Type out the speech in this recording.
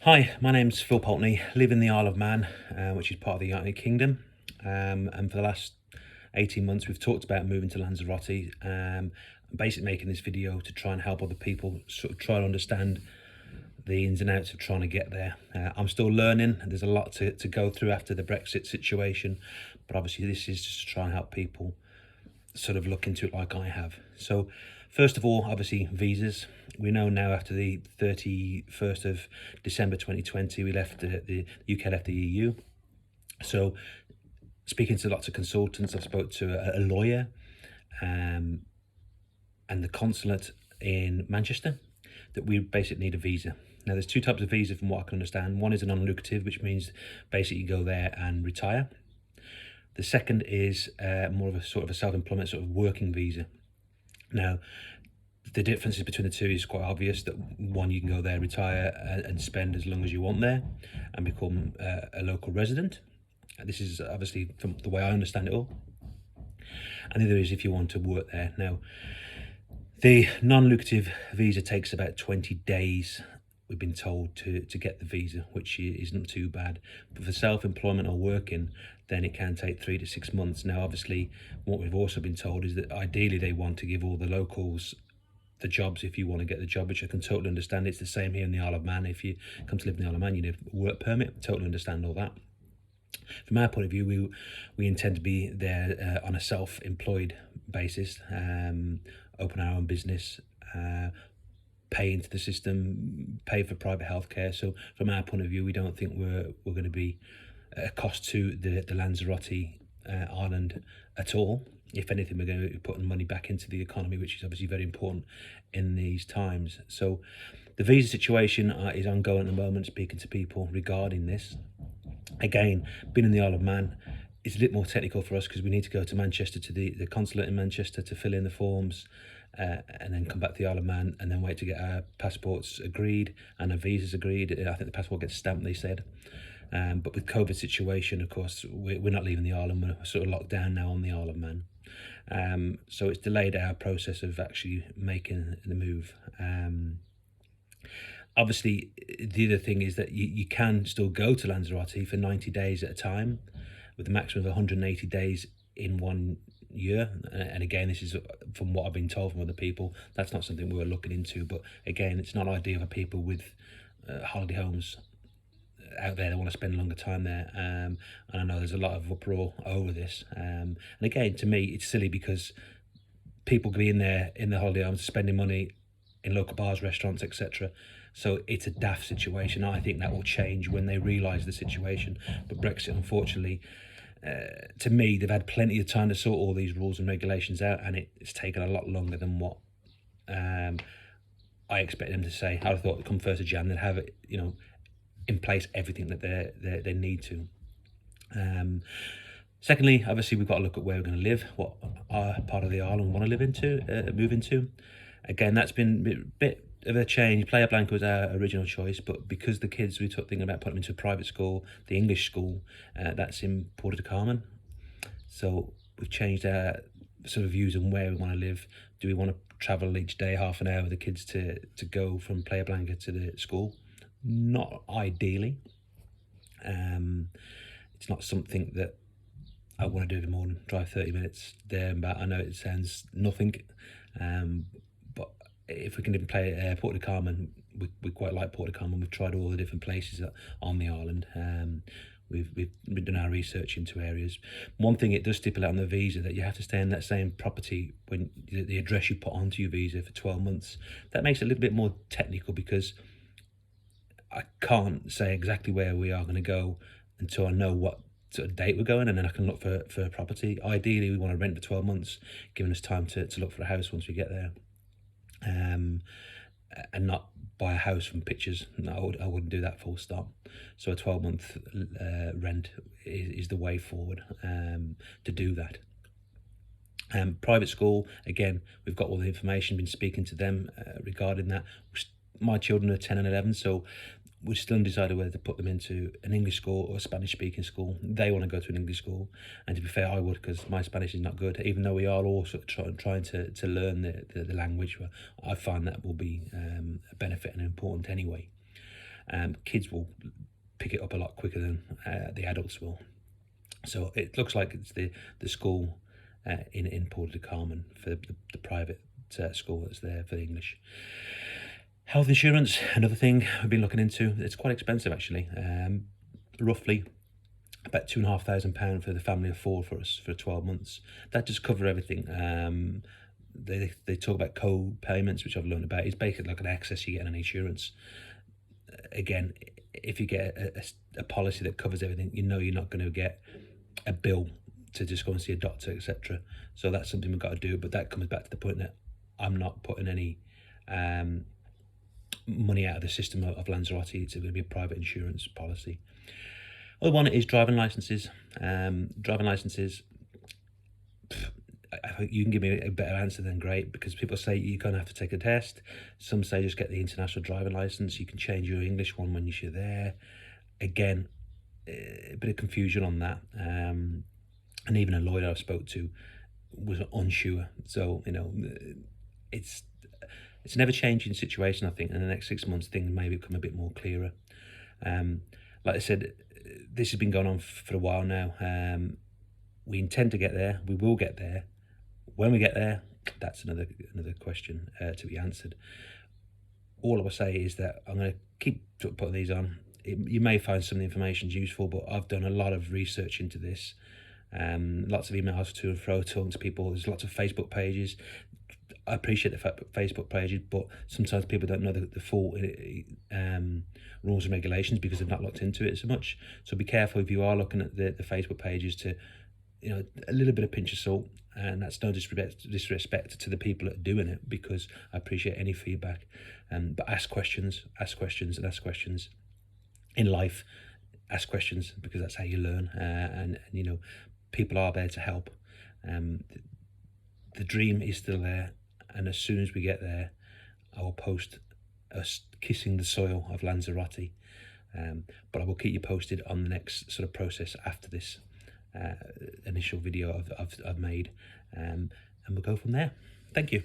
Hi, my name's Phil Pulteney, live in the Isle of Man, which is part of the United Kingdom. And for the last 18 months, we've talked about moving to Lanzarote. Basically making this video to try and help other people sort of try to understand the ins and outs of trying to get there. I'm still learning, and there's a lot to go through after the Brexit situation, but obviously this is just to try and help people sort of look into it like I have. So first of all, obviously visas. We know now after the 31st of December 2020, we left the UK left the EU. So speaking to lots of consultants, I spoke to a lawyer and the consulate in Manchester that we basically need a visa. Now there's two types of visa from what I can understand. One is a non-lucrative, which means basically you go there and retire. The second is more of a sort of a self-employment sort of working visa. Now, the differences between the two is quite obvious. That one, you can go there, retire, and spend as long as you want there, and become a local resident. And this is obviously from the way I understand it all. And the other is if you want to work there. Now, the non-lucrative visa takes about 20 days. We've been told to get the visa, which isn't too bad. But for self-employment or working, then it can take 3 to 6 months. Now, obviously, what we've also been told is that ideally they want to give all the locals the jobs if you want to get the job, which I can totally understand. It's the same here in the Isle of Man. If you come to live in the Isle of Man, you need a work permit. Totally understand all that. From our point of view, we intend to be there on a self-employed basis, open our own business, pay into the system, pay for private healthcare. So from our point of view, we don't think we're going to be a cost to the Lanzarote island at all. If anything, we're going to be putting money back into the economy, which is obviously very important in these times. So the visa situation is ongoing at the moment, speaking to people regarding this. Again, being in the Isle of Man is a bit more technical for us because we need to go to Manchester, to the consulate in Manchester, to fill in the forms, and then come back to the Isle of Man, and then wait to get our passports agreed and our visas agreed. I think the passport gets stamped, they said. But with COVID situation, of course, we're not leaving the island. We're sort of locked down now on the Isle of Man. So it's delayed our process of actually making the move. Obviously, the other thing is that you can still go to Lanzarote for 90 days at a time, with a maximum of 180 days in 1 year. And again, this is from what I've been told from other people. That's not something we're looking into, but again, it's not ideal for people with holiday homes out there that want to spend a longer time there. And I know there's a lot of uproar over this. And again, to me, it's silly because people be in there in the holiday homes spending money in local bars, restaurants, etc. So it's a daft situation. I think that will change when they realise the situation. But Brexit, unfortunately, to me, they've had plenty of time to sort all these rules and regulations out, and it's taken a lot longer than what I expect them to say. I thought it'd come 1st of Jan, they'd have it, in place, everything that they need to. Secondly, obviously, we've got to look at where we're going to live, what part of the island we want to move into. Again, that's been a bit of a change. Playa Blanca was our original choice, but because the kids, we took thinking about putting them into a private school, the English school, that's in Porto de Carmen. So we've changed our sort of views on where we want to live. Do we want to travel each day half an hour with the kids to go from Playa Blanca to the school? Not ideally. It's not something that I want to do every morning, drive 30 minutes there and back. I know it sounds nothing, but if we can even play Porto de Carmen, we quite like Porto de Carmen. We've tried all the different places on the island. We've done our research into areas. One thing it does stipulate on the visa that you have to stay in that same property when the address you put onto your visa for 12 months. That makes it a little bit more technical because I can't say exactly where we are going to go until I know what sort of date we're going, and then I can look for a property. Ideally, we want to rent for 12 months, giving us time to look for a house once we get there, and not buy a house from pictures. No, I wouldn't do that, full stop. So a 12-month rent is the way forward to do that. Private school, again, we've got all the information, been speaking to them regarding that. My children are 10 and 11, so we're still undecided whether to put them into an English school or a Spanish-speaking school. They want to go to an English school, and to be fair, I would, because my Spanish is not good, even though we are all sort of trying to learn the language. I find that will be a benefit and important anyway. Kids will pick it up a lot quicker than the adults will. So it looks like it's the school in Porto de Carmen for the private school that's there for the English. Health insurance, another thing we've been looking into. It's quite expensive actually. Roughly about £2,500 for the family of four for us for 12 months. That just covers everything. They talk about co-payments, which I've learned about. It's basically like an excess you get on insurance. Again, if you get a policy that covers everything, you know you're not going to get a bill to just go and see a doctor, etc. So that's something we've got to do. But that comes back to the point that I'm not putting any money out of the system of Lanzarote. It's going to be a private insurance policy. Other one is driving licenses. Driving licenses, I think you can give me a better answer than great, because people say you're going to have to take a test. Some say just get the international driving license. You can change your English one when you're there. Again, a bit of confusion on that. And even a lawyer I spoke to was unsure. So, you know, it's an ever-changing situation. I think in the next 6 months things may become a bit more clearer. Like I said, this has been going on for a while now. We intend to get there. We will get there. When we get there, that's another question to be answered. All I will say is that I'm going to keep putting these on. You may find some of the information useful, but I've done a lot of research into this. Lots of emails to and fro, talking to people. There's lots of Facebook pages. I appreciate the Facebook pages, but sometimes people don't know the full rules and regulations because they've not looked into it so much. So be careful if you are looking at the Facebook pages to, you know, a little bit of pinch of salt. And that's no disrespect to the people that are doing it, because I appreciate any feedback. But ask questions. In life, ask questions, because that's how you learn. And you know, people are there to help. The dream is still there, and as soon as we get there, I will post us kissing the soil of Lanzarote. But I will keep you posted on the next sort of process after this initial video I've made, and we'll go from there. Thank you.